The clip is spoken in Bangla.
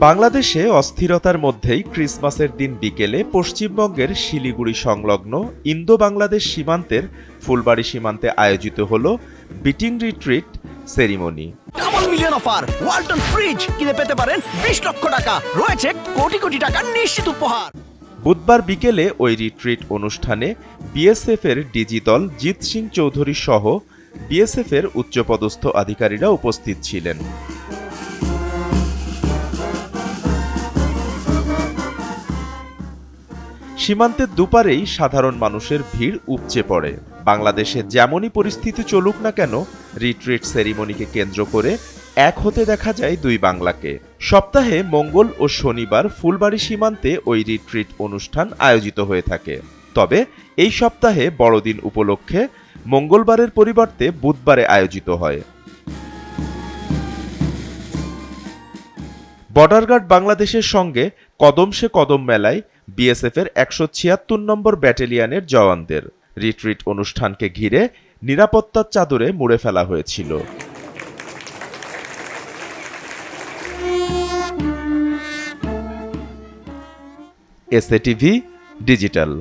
বাংলাদেশে অস্থিরতার মধ্যেই ক্রিসমাসের দিন বিকেলে পশ্চিমবঙ্গের শিলিগুড়ি সংলগ্ন ইন্দো বাংলাদেশ সীমান্তের ফুলবাড়ি সীমান্তে আয়োজিত হল beating retreat ceremony. Double million offer Walton fridge কিনে পেতে পারেন 20 লক্ষ টাকা, রয়েছে কোটি কোটি টাকার নিশ্চিত উপহার। বুধবার বিকেলে ওই রিট্রিট অনুষ্ঠানে বিএসএফের ডিজি দল জিত সিং চৌধুরী সহ বিএসএফের উচ্চপদস্থ আধিকারিকরা উপস্থিত ছিলেন। সীমান্তের দুপারেই সাধারণ মানুষের ভিড় উপচে পড়ে। বাংলাদেশে যেমনই পরিস্থিতি চলুক না কেন, রিট্রিট সেরিমনিকে কেন্দ্র করে এক হতে দেখা যায় দুই বাংলাকে। সপ্তাহে মঙ্গল ও শনিবার ফুলবাড়ি সীমান্তে ওই রিট্রিট অনুষ্ঠান আয়োজিত হয়ে থাকে। তবে এই সপ্তাহে বড়দিন উপলক্ষে মঙ্গলবারের পরিবর্তে বুধবারে আয়োজিত হয়। বর্ডার গার্ড বাংলাদেশের সঙ্গে কদম সে কদম মেলায় বিএসএফের 176 নম্বর ব্যাটালিয়নের জওয়ানদের। রিট্রিট অনুষ্ঠানকে ঘিরে নিরাপত্তার চাদরে মুড়ে ফেলা হয়েছিল। SATV digital.